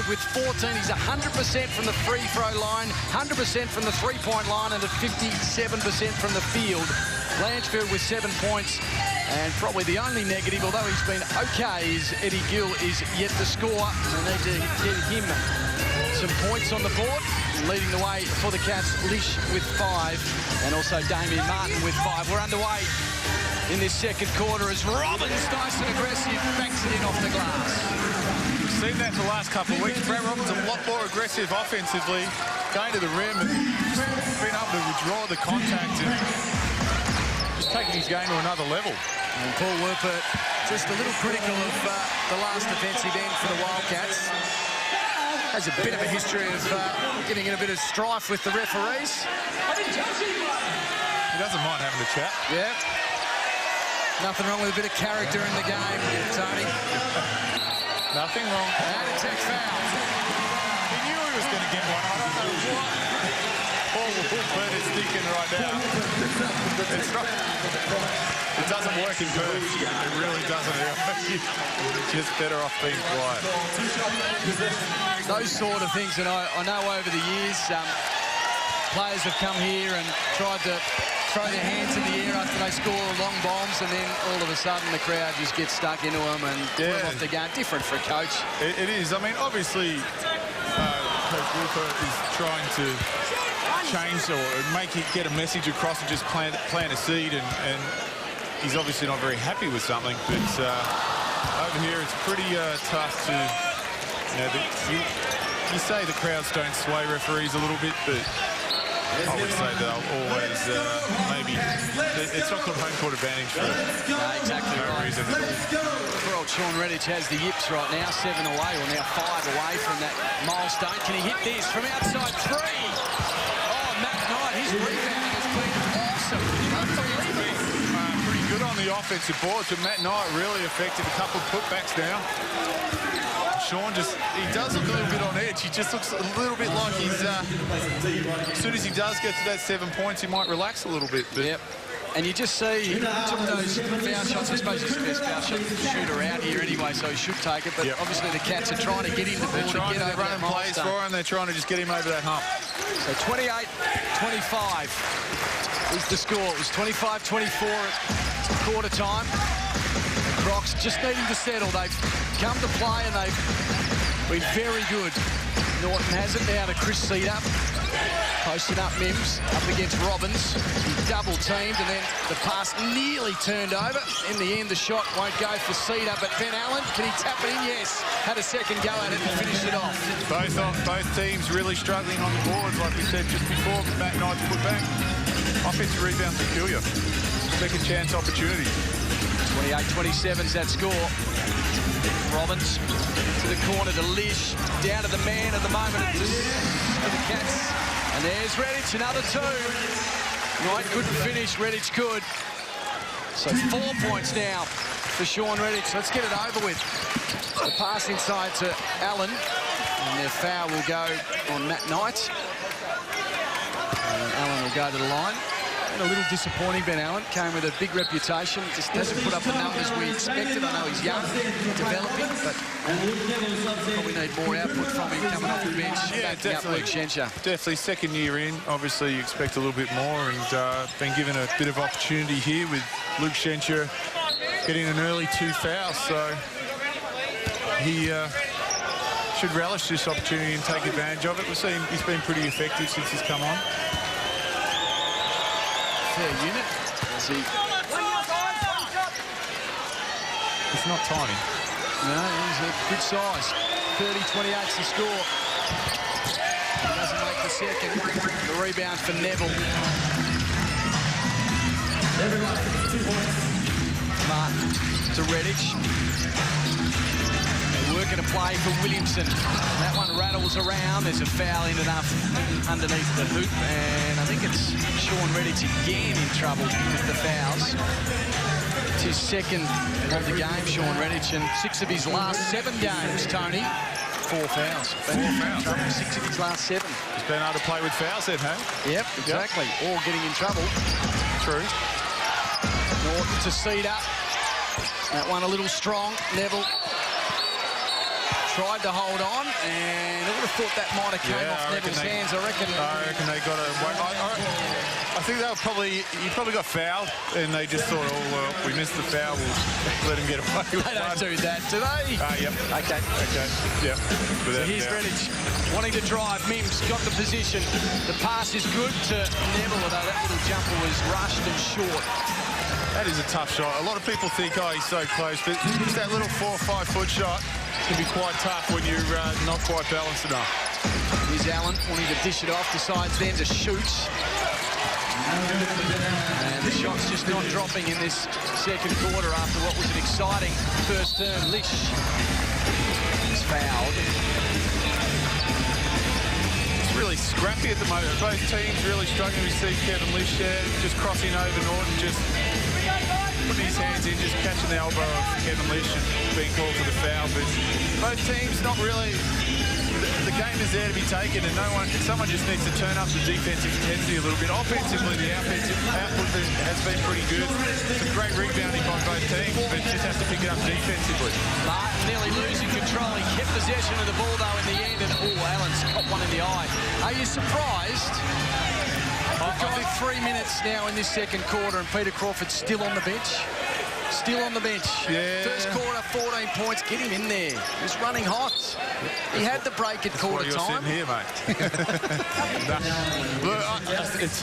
with 14. He's 100% from the free throw line, 100% from the three-point line, and at 57% from the field. Blanchfield with 7 points. And probably the only negative, although he's been okay, is Eddie Gill is yet to score. They need to get him some points on the board. Leading the way for the Cats, Lish with 5, and also Damien Martin with 5. We're underway in this second quarter as Robbins, nice and aggressive, backs it in off the glass. We've seen that the last couple of weeks. Brett Robbins a lot more aggressive offensively, going to the rim and just being able to withdraw the contact and just taking his game to another level. And Paul Werper just a little critical of the last defensive end for the Wildcats. Has a bit of a history of getting in a bit of strife with the referees. He doesn't mind having a chat. Yeah. Nothing wrong with a bit of character in the game, Tony. Nothing wrong. And a tech foul. He knew he was going to get one. I don't know what Paul Werper is thinking right now. It's not, it doesn't work in Perth. It really doesn't. Just better off being quiet. Those sort of things, and I know over the years, players have come here and tried to throw their hands in the air after they score long bombs, and then all of a sudden the crowd just gets stuck into them and pull them off the game. Different for a coach. It is. I mean, obviously, Coach Werper is trying to change or get a message across and just plant a seed, and he's obviously not very happy with something. But over here, it's pretty tough to. You say the crowds don't sway referees a little bit, but I would say they'll always maybe it's not called home court advantage for exactly no reason. Poor old Sean Redditch has the yips right now, 7 away, or now 5 away from that milestone. Can he hit this from outside 3? Oh, Matt Knight, his rebounding has been awesome. Unbelievable. Pretty good on the offensive board, so Matt Knight really effective. A couple of putbacks now. Sean he does look a little bit on edge. He just looks a little bit like he's, as soon as he does get to that 7 points, he might relax a little bit. But. Yep. And you just see he took those foul shots. I suppose he's the best foul shooter out here anyway, so he should take it. But obviously the Cats are trying to get him the ball to get over that milestone. Plays for him. They're trying to just get him over that hump. So 28-25 is the score. It was 25-24 at quarter time. Crocs just needing to settle. They've come to play and they've been very good. Norton has it now to Chris Cedar. Posted up Mims, up against Robbins. He double-teamed, and then the pass nearly turned over. In the end, the shot won't go for Cedar, but Ben Allen, can he tap it in? Yes. Had a second go at it and finished it off. Both teams really struggling on the boards, like we said just before. Matt Knight's put back. Offensive rebounds to kill you. Second chance opportunity. 28-27's that score. Robbins to the corner to Lish. Down to the man at the moment for the Cats. And there's Redditch, another 2. Knight couldn't finish, Redditch could. So 4 points now for Sean Redditch. Let's get it over with. The pass inside to Allen. And their foul will go on Matt Knight. And Allen will go to the line. And a little disappointing, Ben Allen. Came with a big reputation. Just doesn't put up the numbers we expected. I know he's young, developing, but probably need more output from him coming off the bench. Yeah, definitely. Definitely second year in. Obviously, you expect a little bit more, and been given a bit of opportunity here with Luke Schenscher getting an early 2 fouls. So he should relish this opportunity and take advantage of it. We've seen he's been pretty effective since he's come on. Fair unit. It's not tiny. No, he's a good size. 30-28's the score. He doesn't make the second. The rebound for Neville. Martin to Redditch. Working a play for Williamson. That one rattles around. There's a foul in enough underneath the hoop, and I think it's Sean Redditch again in trouble with the fouls. It's his second of the game, Sean Redditch, and 6 of his last 7 games, Tony. 4 fouls. 4 fouls. 6 of his last 7. He's been able to play with fouls then, hey? Yep, exactly. Yep. All getting in trouble. True. Norton to Cedar. That one a little strong. Neville tried to hold on, and have thought that might have came off Neville's hands. I reckon they got a... I think they were he probably got fouled, and they just thought, oh, well, we missed the foul, we'll let him get away with They don't do that, do they? Yep. Okay. Yep. So here's Redditch wanting to drive. Mims got the position. The pass is good to Neville, although that little jumper was rushed and short. That is a tough shot. A lot of people think, oh, he's so close, but just that little 4 or 5 foot shot can be quite tough when you're not quite balanced enough. Here's Allen wanting to dish it off, decides then to shoot. And the shot's just not dropping in this second quarter after what was an exciting first term. Lish is fouled. It's really scrappy at the moment. Both teams really struggling. We see Kevin Lish there just crossing over Norton, just putting his hands in, just catching the elbow of Kevin Lish and being called for the foul. But both teams not really... The game is there to be taken, and someone just needs to turn up the defensive intensity a little bit. Offensively, the output has been pretty good. Some great rebounding by both teams, but just have to pick it up defensively. Martin nearly losing control. He kept possession of the ball, though, in the end, and Allen's got one in the eye. Are you surprised? We've got 3 minutes now in this second quarter, and Peter Crawford's still on the bench. Still on the bench. Yeah. First quarter, 14 points. Get him in there. He's running hot. He had the break at quarter time. You're sitting here, mate. Look, it's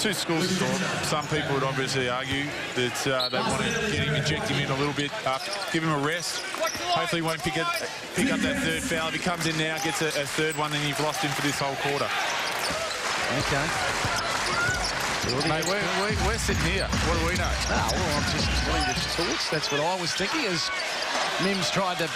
two schools of thought. Some people would obviously argue that they want to get him, inject him in a little bit, give him a rest. Hopefully he won't pick up that third foul. If he comes in now, gets a third one, then you've lost him for this whole quarter. Okay. Mate, we're sitting here. What do we know? Ah, well, I'm just willing to talk. That's what I was thinking as Mims tried to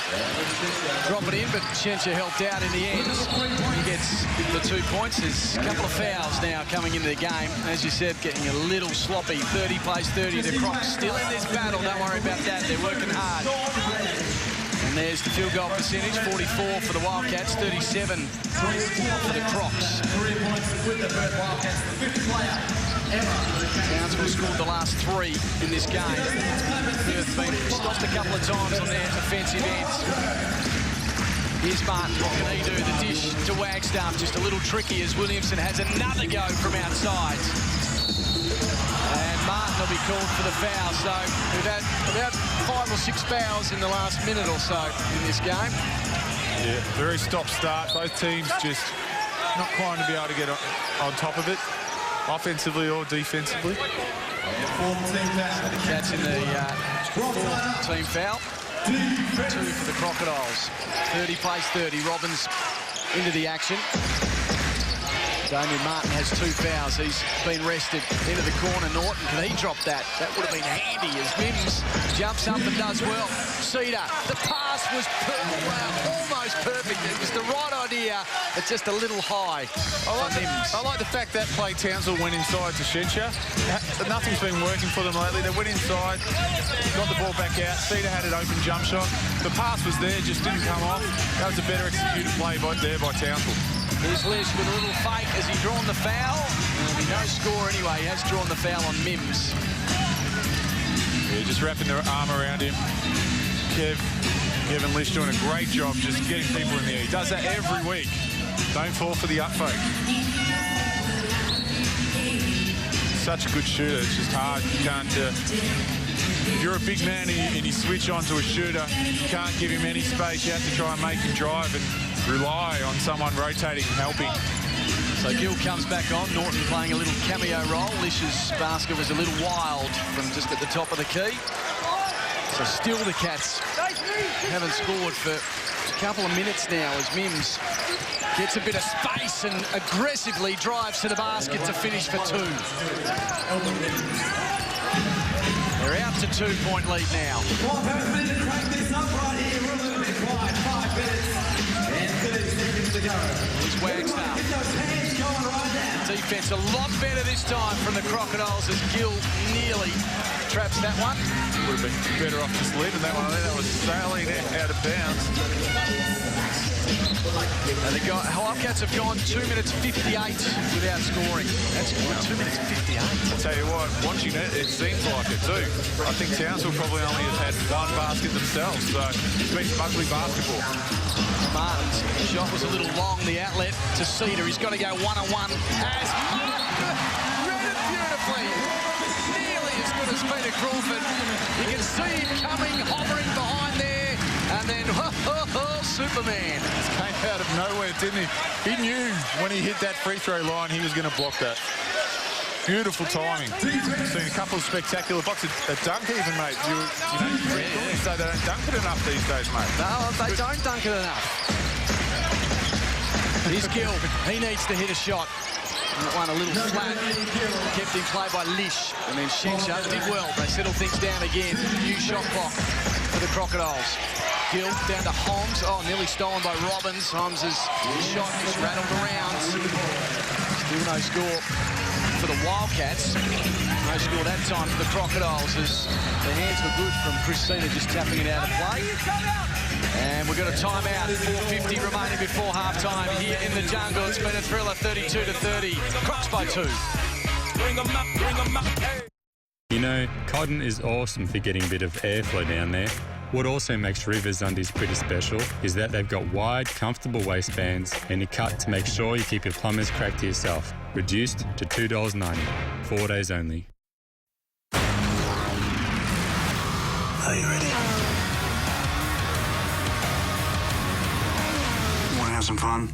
drop it in, but Shencher helped out in the end. He gets the 2 points. There's a couple of fouls now coming into the game. As you said, getting a little sloppy. 30 plays 30 to Crocs. Still in this battle. Don't worry about that. They're working hard. And there's the field goal percentage. 44 for the Wildcats, 37 for the Crocs. 3 points with the Perth Wildcats, the 5th player. Townsville scored the last 3 in this game. Perth been stopped a couple of times on their offensive ends. Here's Martin. What can he do? The dish to Wagstaff. Just a little tricky as Williamson has another go from outside. And Martin will be called for the foul. So we've had about 5 or 6 fouls in the last minute or so in this game. Yeah, very stop-start. Both teams just not quite to be able to get on top of it, offensively or defensively. So the Cats in the 4th team foul. 2 for the Crocodiles. 30 plays 30. Robbins into the action. Damien Martin has 2 fouls. He's been rested into the corner. Norton, can he drop that? That would have been handy as Mims jumps up and does well. Cedar, the pass was almost perfect. It was the right idea, but just a little high for Mims. I like the fact that play Townsville went inside to Shencher. Nothing's been working for them lately. They went inside, got the ball back out. Cedar had an open jump shot. The pass was there, just didn't come off. That was a better executed play there by Townsville. Here's Lish with a little fake. Has he drawn the foul? No score anyway. He has drawn the foul on Mims. Yeah, just wrapping their arm around him. Kevin Lish doing a great job just getting people in the air. He does that every week. Don't fall for the up fake. Such a good shooter. It's just hard. You can't... if you're a big man and you switch onto a shooter, you can't give him any space. You have to try and make him drive and rely on someone rotating and helping. So Gill comes back on. Norton playing a little cameo role. Lish's basket was a little wild from just at the top of the key. So still the Cats haven't scored for a couple of minutes now as Mims gets a bit of space and aggressively drives to the basket to finish for 2. They're out to 2-point lead now. One minute to crank this up right here. We're a little bit quiet. 5 minutes and 30 seconds to go. Here's Wagstaff. Get those hands going right now. Defense a lot better this time from the Crocodiles as Gill nearly traps that one. Would have been better off just leaving that one. I think that was sailing out of bounds. And the Wildcats have gone 2 minutes 58 without scoring. That's 2 minutes 58. I'll tell you what, watching it, it seems like it too. I think Townsville probably only have had 1 basket themselves, so it's been some ugly basketball. Martin's Shot was a little long, the outlet to Cedar. He's got to go one-on-one. Has read it beautifully. Nearly as good as Peter Crawford. You can see him coming, hovering behind there. And then, Superman. Just came out of nowhere, didn't he? He knew when he hit that free throw line, he was going to block that. Beautiful timing. Seen a couple of spectacular blocks. A dunk even, mate. You say they don't dunk it enough these days, mate. No, they don't dunk it enough. Here's Gill. He needs to hit a shot. That one a little flat. Kept in play by Lish. And then Shensha did well. They settle things down again. New shot clock for the Crocodiles. Gill down to Holmes. Oh, nearly stolen by Robbins. Holmes' shot just rattled around. Still no score for the Wildcats. No score that time for the Crocodiles as the hands were good from Christina just tapping it out of play. And we've got a timeout, 4:50 remaining before half-time here in the jungle. It's been a thriller, 32-30. Crocs by 2. Bring 'em up, bring 'em up. You know, cotton is awesome for getting a bit of airflow down there. What also makes Rivers undies pretty special is that they've got wide, comfortable waistbands and a cut to make sure you keep your plumber's crack to yourself. Reduced to $2.90. 4 days only. Are you ready? Want to have some fun?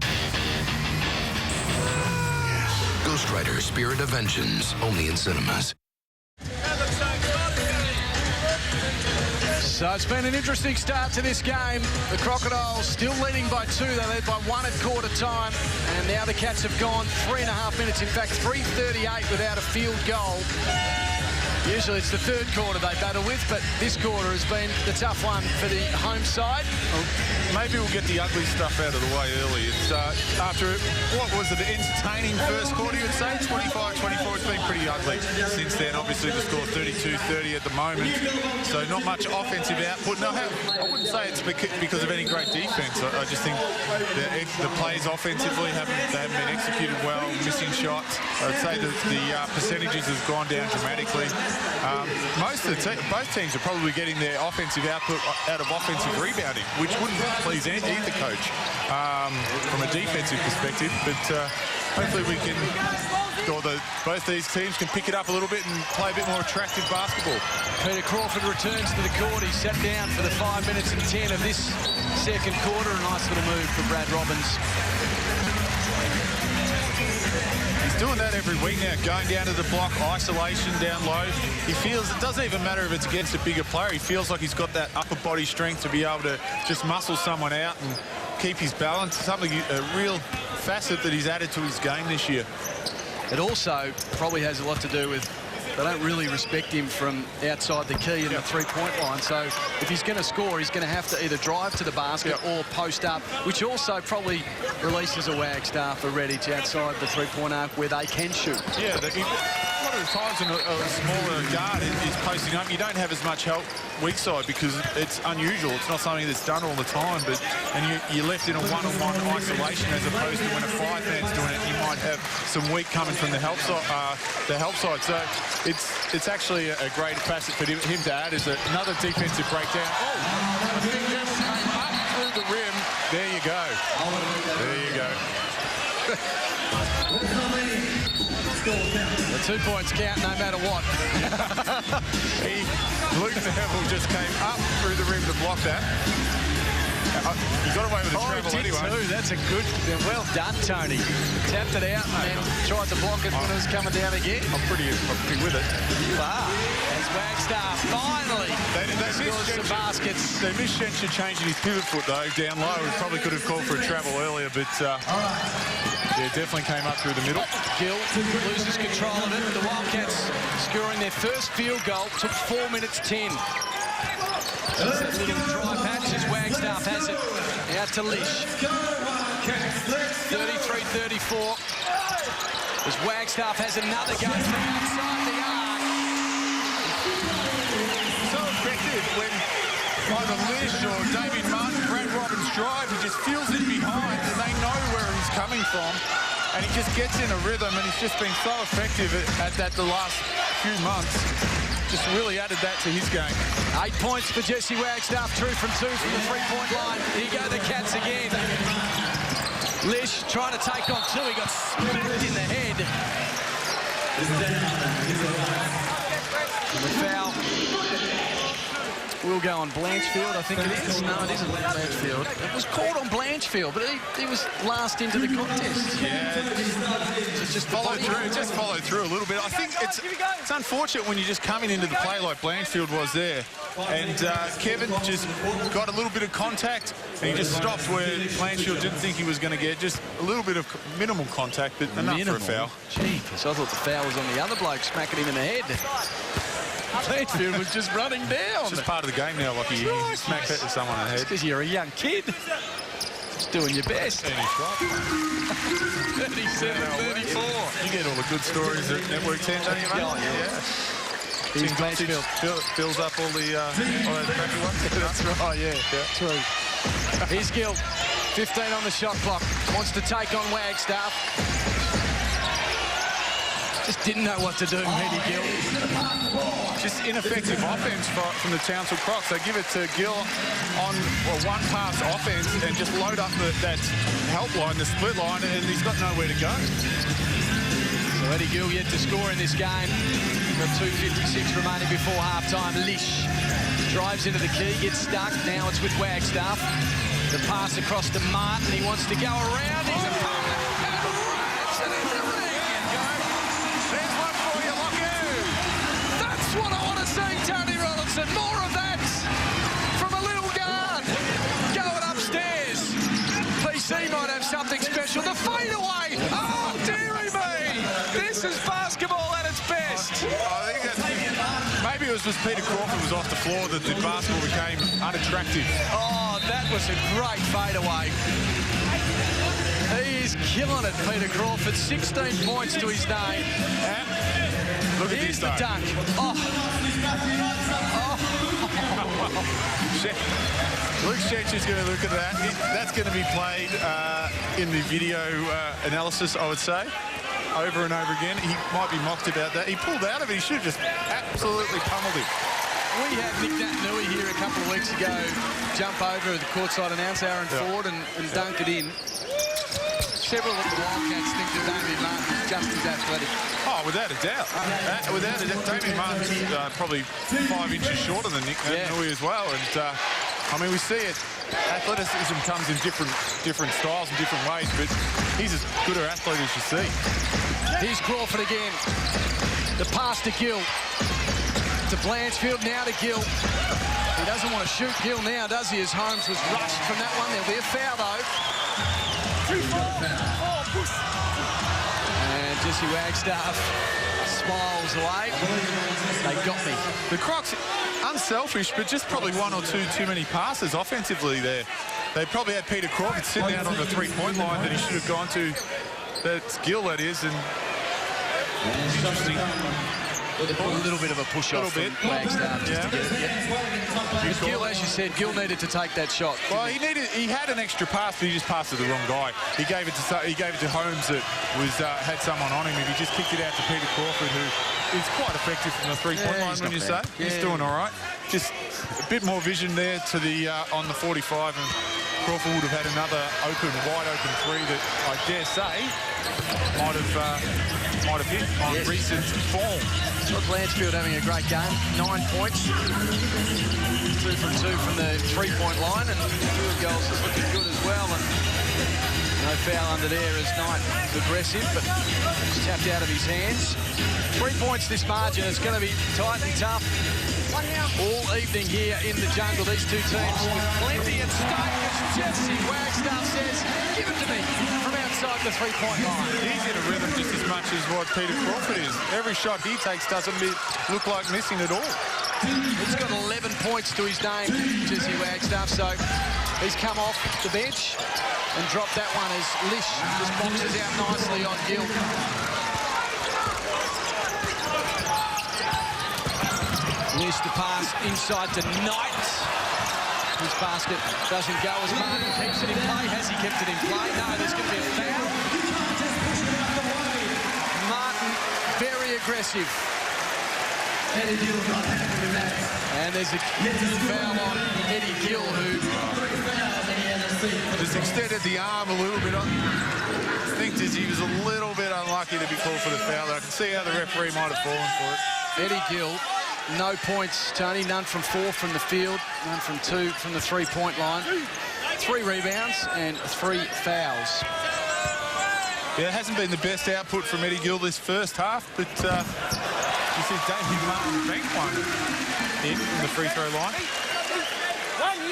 Yes. Ghost Rider Spirit of Vengeance, only in cinemas. So it's been an interesting start to this game. The Crocodiles still leading by 2. They led by 1 at quarter time. And now the Cats have gone 3.5 minutes. In fact, 3:38 without a field goal. Usually it's the third quarter they battle with, but this quarter has been the tough one for the home side. Well, maybe we'll get the ugly stuff out of the way early. It's after, what was it, an entertaining first quarter, you would say? 25-24, it's been pretty ugly since then. Obviously, the score 32-30 at the moment, so not much offensive output. No, I wouldn't say it's because of any great defense. I just think the plays offensively haven't been executed well, missing shots. I'd say that the percentages have gone down dramatically. Both teams are probably getting their offensive output out of offensive rebounding, which wouldn't please either coach from a defensive perspective. But hopefully we can, both these teams can pick it up a little bit and play a bit more attractive basketball. Peter Crawford returns to the court. He sat down for the 5 minutes and 10 of this second quarter. A nice little move for Brad Robbins. He's doing that every week now, going down to the block, isolation down low. He feels it doesn't even matter if it's against a bigger player. He feels like he's got that upper body strength to be able to just muscle someone out and keep his balance. Something, a real facet that he's added to his game this year. It also probably has a lot to do with they don't really respect him from outside the key and the three-point line. So if he's going to score, he's going to have to either drive to the basket or post up, which also probably releases a Wagstaff or Redditch outside the three-point arc where they can shoot. Yeah, a lot of the times when a smaller guard is posting up, you don't have as much help weak side because it's unusual. It's not something that's done all the time, and you're left in a one-on-one isolation as opposed to when a five-man's doing it. You might have some weak coming from the help side. So it's actually a great facet for him to add is another defensive breakdown. Oh, the big dribble came up through the rim. There you go. There you go. The 2 points count no matter what. Luke Neville just came up through the rim to block that. He got away with the travel anyway. Too. That's a good, well done, Tony. Tapped it out and tried to block it when it was coming down again. I'm pretty with it. You are. As Wagstaff finally scores some baskets. They missed Shensha changing his pivot foot, though, down low. He probably could have called for a travel earlier, but yeah, definitely came up through the middle. Gill loses control of it. The Wildcats scoring their first field goal. Took 4 minutes 10. Just that little dry patch as Wagstaff has it. Out to Lish. 33-34. As Wagstaff has another go from outside the arc. So effective when either Lish or Damien Martin, Brad Robbins drive, he just feels it behind and they know where he's coming from. And he just gets in a rhythm and he's just been so effective at that the last few months. Just really added that to his game. 8 points for Jesse Wagstaff, true from 2 from the three-point line. Here go the Cats again. Lish trying to take on two. He got smacked in the head. The foul will go on Blanchfield, I think it is. No, it isn't Blanchfield. It was called on Blanchfield, but he was last into the contest. Yeah, just follow through. Just follow through a little bit. I think it's unfortunate when you're just coming into the play like Blanchfield was there. And Kevin just got a little bit of contact, and he just stopped where Blanchfield didn't think he was going to get. Just a little bit of minimal contact, but enough for a foul. Jeepers, I thought the foul was on the other bloke, smacking him in the head. Blanchfield was just running down. It's just part of the game now, like he smacks that to someone in the head. Because you're a young kid. Just doing your best. 37-34. You get all the good stories at Network 10, don't you, mate? Oh, yeah. He's Blanchfield fills up all the crappy ones. That's right, yeah. True. Here's Gill. 15 on the shot clock. Wants to take on Wagstaff. Just didn't know what to do, Eddie Gill. Just ineffective offense from the Townsville Crocs. They give it to Gill on one-pass offense and just load up that help line, the split line, and he's got nowhere to go. So Eddie Gill yet to score in this game. Got 2:56 remaining before half-time. Lish drives into the key, gets stuck. Now it's with Wagstaff. The pass across to Martin. He wants to go around his opponent. There's one for you, Lockie. That's what I want to see, Tony Ronaldson. More of that from a little guard. Going upstairs. PC might have something special. The fadeaway. Oh, dearie me. This is basketball at its best. I think maybe it was just Peter Crawford was off the floor that the basketball became unattractive. Oh, that was a great fadeaway. He is killing it, Peter Crawford. 16 points to his name. Look at Here's this, the dunk. Oh. Luke Shencher's going to look at that. That's going to be played in the video analysis, I would say, over and over again. He might be mocked about that. He pulled out of it. He should have just absolutely pummeled him. We had Nick Nui here a couple of weeks ago jump over the courtside announcer, Aaron Ford, and dunk it in. Several of the Wildcats think that Damien Martin is just as athletic. Oh, without a doubt. Without a doubt. Damien Martin's probably 5 inches shorter than Nick Nui as well. And, I mean, we see it. Athleticism comes in different styles and different ways, but he's as good an athlete as you see. Here's Crawford again. The pass to Gill. To Blanchfield, now to Gill. He doesn't want to shoot Gill now, does he? As Holmes was rushed from that one. There'll be a foul, though. And Jesse Wagstaff smiles away. They got me. The Crocs, unselfish, but just probably one or two too many passes offensively there. They probably had Peter Crawford sit down on the three-point line that he should have gone to. That's Gill, that is, and interesting. A little bit of a push-off from Wagstaff just to get it. Because Gill, as you said, Gill needed to take that shot. Well, he had an extra pass, but he just passed to the wrong guy. He gave it to Holmes that had someone on him. If he just kicked it out to Peter Crawford, who is quite effective from the three-point line, when you say. He's doing all right. Just a bit more vision there to the on the 45, and Crawford would have had another wide open three that I dare say might have hit on recent form. Blanchfield having a great game. 9 points. 2 from 2 from the three-point line, and field goals is looking good as well. And no foul under there as Knight aggressive, but it's tapped out of his hands. 3 points this margin. It's going to be tight and tough all evening here in the jungle. These two teams with plenty at stake. As Jesse Wagstaff says, give it to me from outside the three-point line. He's in a rhythm just as much as what Peter Crawford is. Every shot he takes doesn't look like missing at all. He's got 11 points to his name, Jesse Wagstaff, so he's come off the bench and dropped that one as Lish just boxes out nicely on Gill. Lish to pass inside to Knight. His basket doesn't go as Martin keeps it in play. Has he kept it in play? No, there's going to be a foul. Martin, very aggressive. And there's a foul on Eddie Gill, who just extended the arm a little bit. I think he was a little bit unlucky to be called for the foul. I can see how the referee might have fallen for it. Eddie Gill, no points, Tony. None from 4 from the field, none from 2 from the three-point line. 3 rebounds and 3 fouls. Yeah, it hasn't been the best output from Eddie Gill this first half, but you see Damien Martin banked one in the free throw line.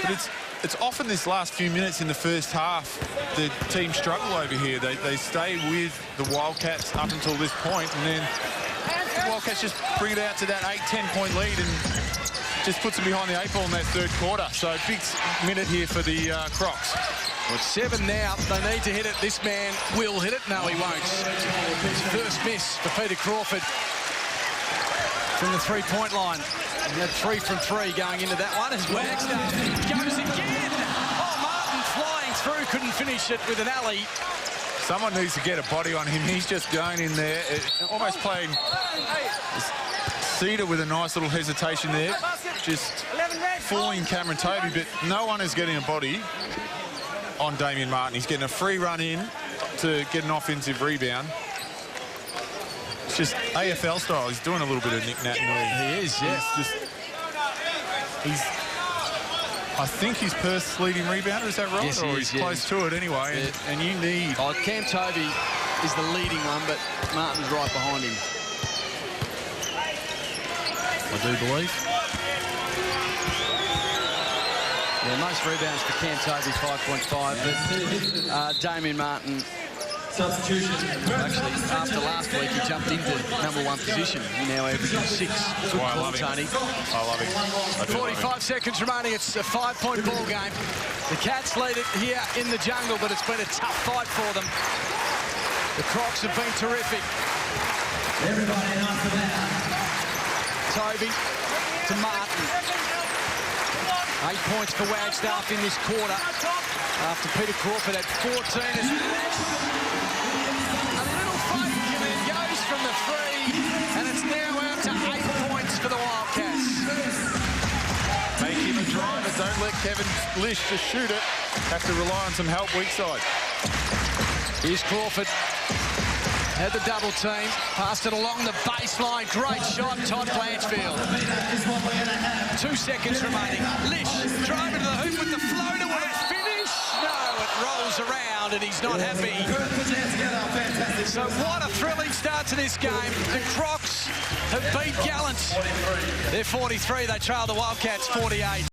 But it's often this last few minutes in the first half the team struggle over here. They stay with the Wildcats up until this point, and then the Wildcats just bring it out to that 8-10 point lead and just puts them behind the 8 ball in that third quarter. So big minute here for the Crocs. Well, it's 7 now. They need to hit it. This man will hit it. No, he won't. His first miss for Peter Crawford from the three-point line. He had 3 from 3 going into that one as Wagster goes again. Oh, Martin flying through, couldn't finish it with an alley. Someone needs to get a body on him. He's just going in there, almost playing Cedar with a nice little hesitation there. Just fooling Cameron Toby, but no one is getting a body on Damien Martin. He's getting a free run in to get an offensive rebound. It's just AFL style. He's doing a little bit of knick-knack. He is, yeah. I think he's Perth's leading rebounder, is that right? Yes, or he's close to it anyway. Yeah. And you need... Oh, Cam Toby is the leading one, but Martin's right behind him. I do believe. Yeah, most rebounds for Cam Toby, 5.5, but Damien Martin, Substitution. actually, after last week, he jumped into #1 position. He now averages 6. That's why I love him. Tony. I love him. I do 45 love him. seconds remaining. It's a 5-point ball game. The Cats lead it here in the jungle, but it's been a tough fight for them. The Crocs have been terrific. Everybody after that. Toby to Martin. 8 points for Wagstaff in this quarter after Peter Crawford had 14. A little fake, and it goes from the 3, and it's now out to 8 points for the Wildcats. Make him a driver. Don't let Kevin Lish just shoot it. Have to rely on some help weak side. Here's Crawford. Had the double team, passed it along the baseline. Great shot, Todd Blanchfield. 2 seconds remaining. Lish driving to the hoop with the floater. Will it finish? No, it rolls around and he's not happy. So what a thrilling start to this game. The Crocs have beat Gallant. They're 43. They trail the Wildcats 48.